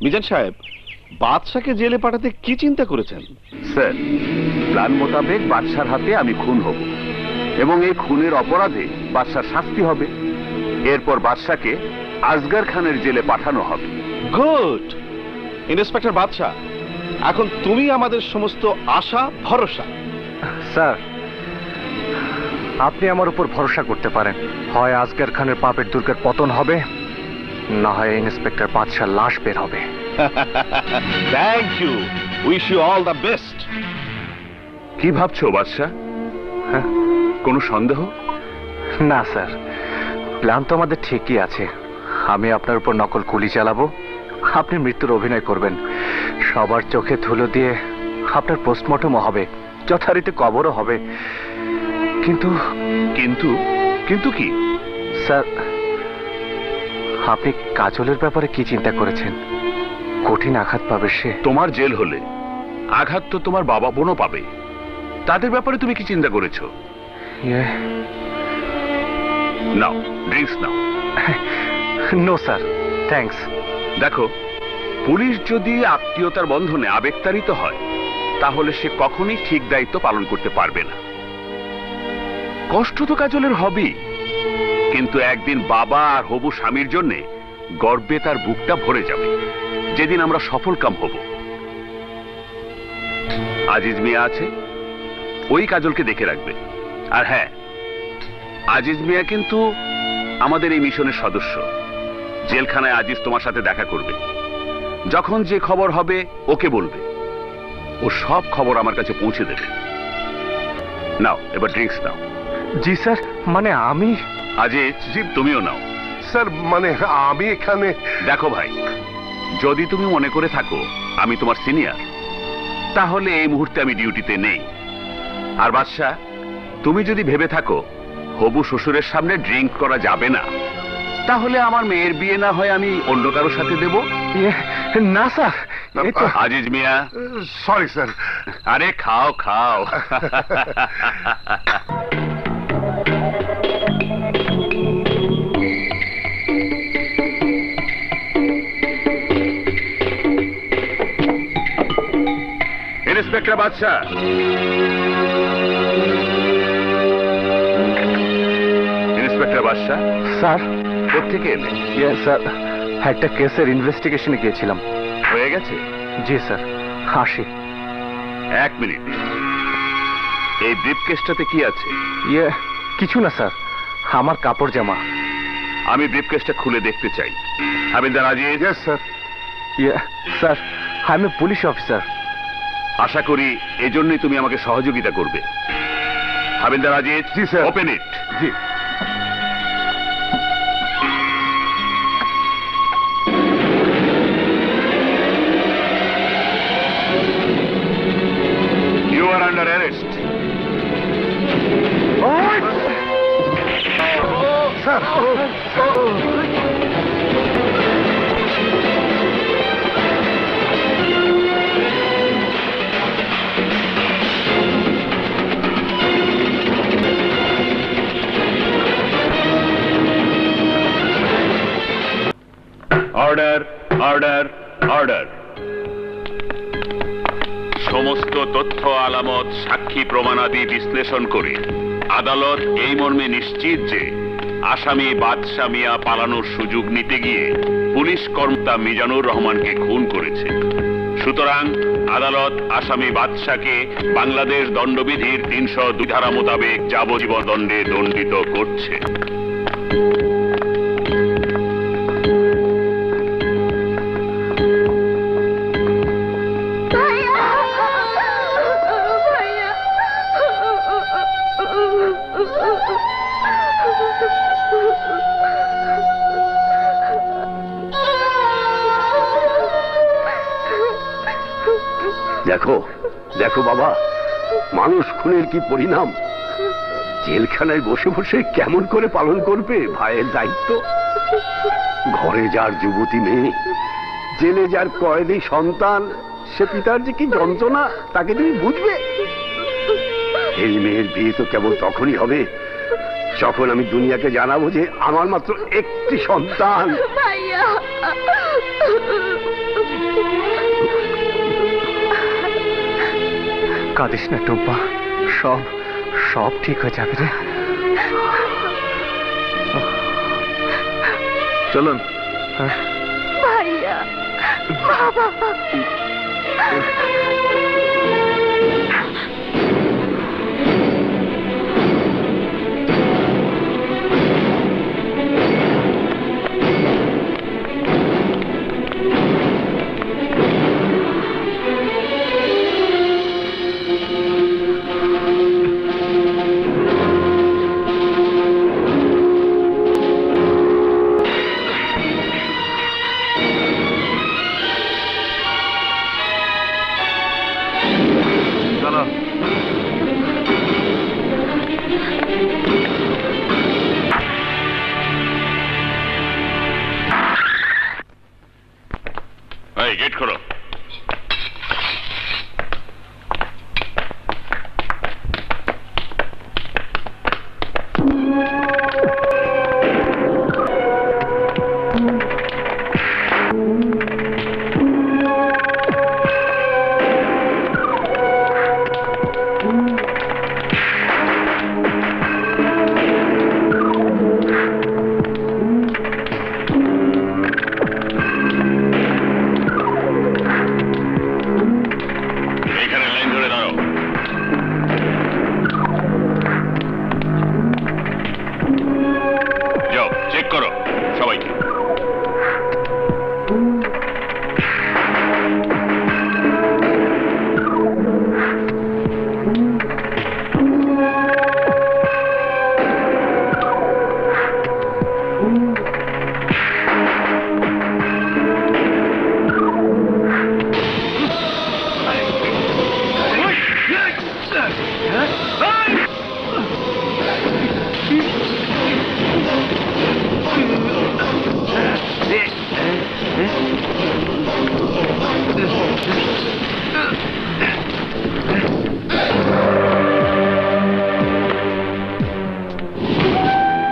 মিজান সাহেব, বাদশাকে জেলে পাঠাতে কি চিন্তা করেছেন? স্যার, প্ল্যান মোতাবেক বাদশার হাতে আমি খুন হব এবং এই খুনের অপরাধে বাদশার শাস্তি হবে। এরপর বাদশাকে আসগর খানের জেলে পাঠানো হবে। গুড ইন্সপেক্টর বাদশা, এখন তুমি আমাদের সমস্ত আশা ভরসা। স্যার, আপনি আমার উপর ভরসা করতে পারেন। হয় আসগর খানের পাপের দুর্গের পতন হবে, না হয় ইন্সপেক্টর বাদশার লাশ বের হবে। Thank you, wish you all the best. কি ভাবছো বাদশা? হ্যাঁ? কোনো সন্দেহ? না স্যার, প্ল্যান তো আমাদের ঠিকই আছে। আমি আপনার উপর নকল গুলি চালাবো, আপনি মৃত্যুর অভিনয় করবেন, সবার চোখে ধুলো দিয়ে আপনার পোস্টমর্টমও হবে, যথারীতি কবরও হবে। কিন্তু কিন্তু কিন্তু কি? স্যার, আপনি কাজলের ব্যাপারে কি চিন্তা করেছেন? কঠিন আঘাত পাবে সে। তোমার জেল হলে আঘাত তো তোমার বাবা বোনও পাবে, তাদের ব্যাপারে তুমি কি চিন্তা করেছো? নাও ড্রিঙ্কস নাও। No sir, thanks. দেখো, পুলিশ যদি আত্মীয়তার বন্ধনে আবেগতাড়িত হয় তাহলে সে কখনোই ঠিক দায়িত্ব পালন করতে পারবে না। কষ্ট তো কাজলের হবেই, কিন্তু একদিন বাবা আর হবু স্বামীর জন্য গর্বে তার বুকটা ভরে যাবে, যেদিন আমরা সফল কাম হব। আজিজ মিয়া আছে, ওই কাজলকে দেখে রাখবে। আর হ্যাঁ, আজিজ মিয়া কিন্তু আমাদের এই মিশনের সদস্য। জেলখানায় আজিজ তোমার সাথে দেখা করবে, যখন যে খবর হবে ওকে বলবে, ও সব খবর আমার কাছে পৌঁছে দেবে। নাও এবার ড্রিঙ্কস নাও। জি স্যার, মানে আমি। আজিজ, তুমিও নাও। স্যার, মানে আমি এখানে। দেখো ভাই, যদি তুমি মনে করে থাকো আমি তোমার সিনিয়র, তাহলে এই মুহূর্তে আমি ডিউটিতে নেই। আর বাদশা, তুমি যদি ভেবে থাকো হবু শ্বশুরের সামনে ড্রিঙ্ক করা যাবে না, তাহলে আমার মেয়ের বিয়ে না হয় আমি অন্য কারোর সাথে দেব। না sir, Aziz Mian. Sorry sir. আরে খাও খাও। Inspector Badsha, inspector Badsha. Sir, কোত্থেকে এলে? স্যার, একটা কেসের ইনভেস্টিগেশনে গিয়েছিলাম। হয়ে গেছে? জি স্যার, আসি। এক মিনিট, এই ব্রিফকেসটাতে কি আছে? কিছু না স্যার, আমার কাপড় জামা। আমি ব্রিফকেসটা খুলে দেখতে চাই। হাবিলদার Aziz. Yes sir. Sir, I am a police officer. আশা করি এজন্যই তুমি আমাকে সহযোগিতা করবে। হাবিলদার আজিজ। জি স্যার। Open it. জি। You are under arrest. Sir, order, order, order. সমস্ত তথ্য আলামত, সাক্ষী প্রমাণাদি বিশ্লেষণ করে আদালত এই মর্মে নিশ্চিত যে আসামি বাদশা মিয়া পালানোর সুযোগ নিতে গিয়ে পুলিশ কর্মকর্তা মিজানুর রহমানকে খুন করেছে। সুতরাং আদালত আসামি বাদশাকে বাংলাদেশ দণ্ডবিধির 302 ধারা মোতাবেক যাবজ্জীবন দণ্ডে দণ্ডিত করছে। দেখো দেখো বাবা, মানুষ খুনের কি পরিণাম। জেলখানায় বসে বসে কেমন করে পালন করবে ভাইয়ের দায়িত্ব। ঘরে যার যুবতী মেয়ে, জেলে যার কয়েদি সন্তান, সে পিতার যে কি যন্ত্রণা তাকে তুমি বুঝবে। এই মেয়ের বিয়ে তো কেবল তখনই হবে যখন আমি দুনিয়াকে জানাবো যে আমার মাত্র একটি সন্তান। কাঁদিস না টুম্পা, সব সব ঠিক হয়ে যাবে রে। চলুন। ভাইয়া, বাবা। এই গেট খোলো। এখানে লাইন ধরে দাঁড়াও। যাও চেক করো সবাইকে।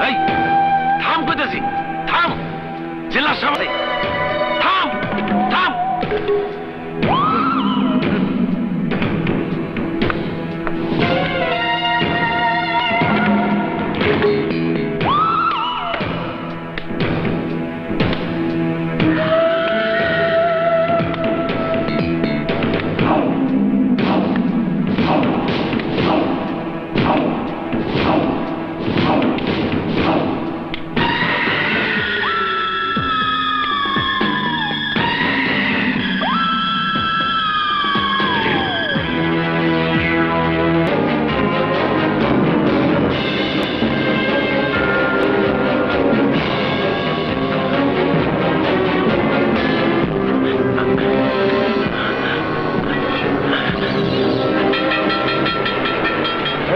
এই থাম কইতাছি, থাম। জেলার সামনে থাম, থাম।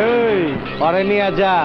এই, পরে নিয়ে যা।